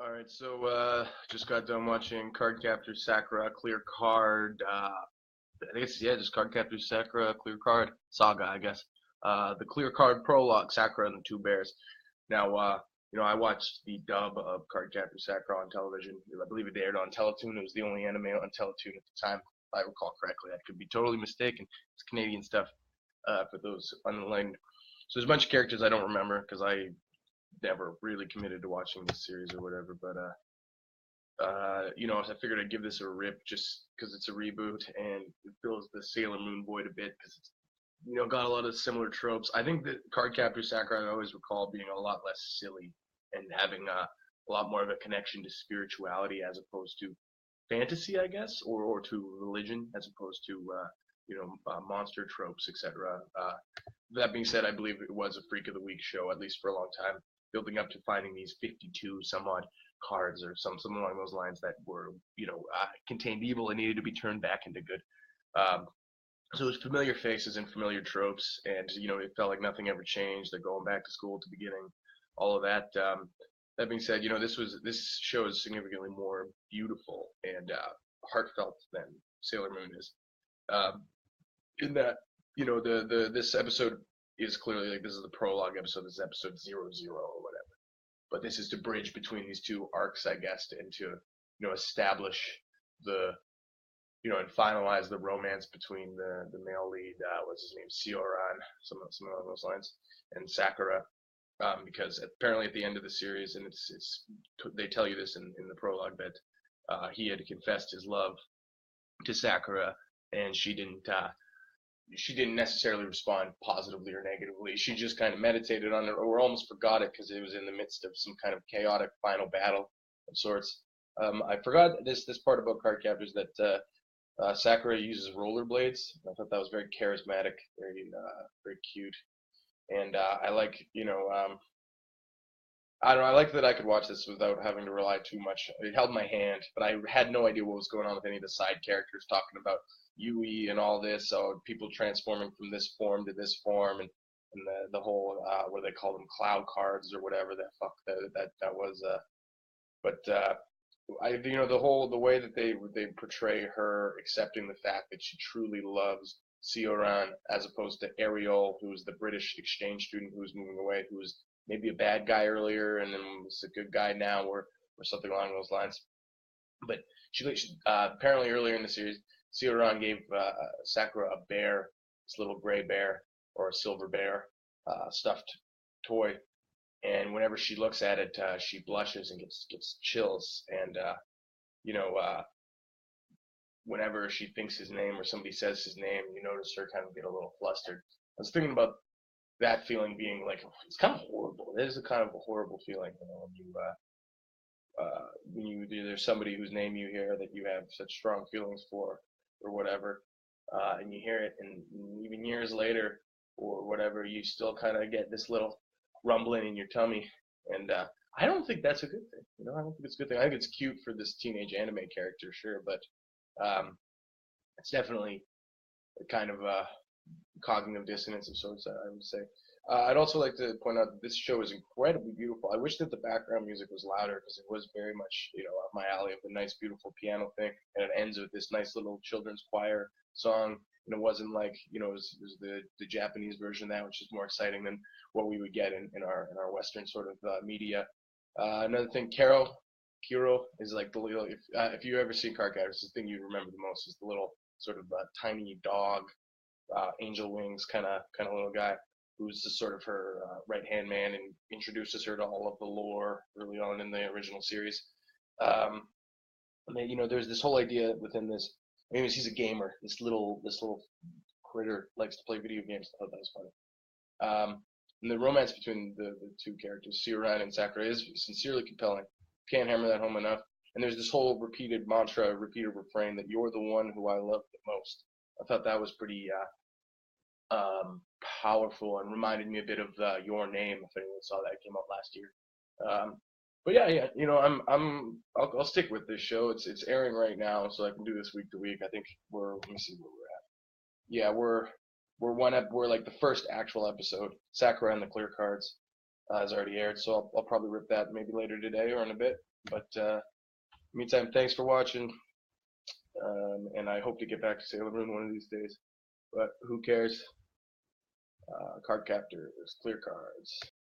Alright, so just got done watching Cardcaptors Sakura, Clear Card, I guess, yeah, just Cardcaptors Sakura, Clear Card, Saga, I guess. The Clear Card prologue, Sakura and the Two Bears. Now, I watched the dub of Cardcaptors Sakura on television. I believe it aired on Teletoon. It was the only anime on Teletoon at the time, if I recall correctly. I could be totally mistaken. It's Canadian stuff, for those unenlightened. So there's a bunch of characters I don't remember because I never really committed to watching this series or whatever, but I figured I'd give this a rip just because it's a reboot and it fills the Sailor Moon void a bit because it's got a lot of similar tropes. I think that Cardcaptor Sakura I always recall being a lot less silly and having a lot more of a connection to spirituality as opposed to fantasy, I guess, or to religion as opposed to monster tropes, etc. That being said, I believe it was a Freak of the Week show, at least for a long time, building up to finding these 52 some odd cards or something along those lines that were, contained evil and needed to be turned back into good. Um, so it was familiar faces and familiar tropes, and it felt like nothing ever changed. They're going back to school at the beginning, all of that. That being said, this show is significantly more beautiful and heartfelt than Sailor Moon is. Um, in that the this episode is clearly like this is the prologue episode. This is episode 00 or whatever. But this is to bridge between these two arcs, I guess, and to establish the and finalize the romance between the male lead, what's his name, Sioran, some along those lines, and Sakura, because apparently at the end of the series, and it's they tell you this in the prologue that he had confessed his love to Sakura, and she didn't necessarily respond positively or negatively. She just kind of meditated on it, or almost forgot it because it was in the midst of some kind of chaotic final battle of sorts. I forgot this part about Cardcaptors that Sakura uses rollerblades. I thought that was very charismatic, very cute, and I like I don't know. I like that I could watch this without having to rely too much. It held my hand, but I had no idea what was going on with any of the side characters talking about Yui and all this. So people transforming from this form to this form, and the whole what do they call them, cloud cards or whatever the fuck that was. But the way that they portray her accepting the fact that she truly loves Sioran as opposed to Ariel, who's the British exchange student who's moving away, who was maybe a bad guy earlier and then was a good guy now, or something along those lines. But she apparently earlier in the series, Sioran gave Sakura a bear, this little gray bear or a silver bear, stuffed toy, and whenever she looks at it, she blushes and gets chills, and you know, uh, whenever she thinks his name or somebody says his name, you notice her kind of get a little flustered. I was thinking about that feeling being like it's kind of horrible. It is a kind of a horrible feeling, when you there's somebody whose name you hear that you have such strong feelings for or whatever, and you hear it, and even years later or whatever, you still kind of get this little rumbling in your tummy, and I don't think that's a good thing. I don't think it's a good thing. I think it's cute for this teenage anime character, sure, but it's definitely a kind of cognitive dissonance of sorts, I would say. I'd also like to point out that this show is incredibly beautiful. I wish that the background music was louder because it was very much, up my alley of the nice, beautiful piano thing, and it ends with this nice little children's choir song. And it wasn't like, it was the Japanese version of that, which is more exciting than what we would get in our Western sort of media. Another thing, Kiro is like the little. If you ever see Cardcaptors, the thing you remember the most is the little sort of tiny dog, angel wings kind of little guy who's the sort of her right hand man and introduces her to all of the lore early on in the original series. And then, there's this whole idea within this. Anyways, he's a gamer. This little critter likes to play video games. I thought that was funny. And the romance between the two characters, Siran and Sakura, is sincerely compelling. Can't hammer that home enough. And there's this whole repeated mantra, repeated refrain that you're the one who I love the most. I thought that was pretty powerful and reminded me a bit of Your Name, if anyone saw that. It came out last year. But yeah, I'll stick with this show. It's airing right now, so I can do this week to week. I think let me see where we're at. Yeah, we're like the first actual episode, Sakura and the Clear Cards. has already aired, so I'll probably rip that maybe later today or in a bit. But meantime, thanks for watching, and I hope to get back to Sailor Moon one of these days. But who cares? Card captors, clear cards.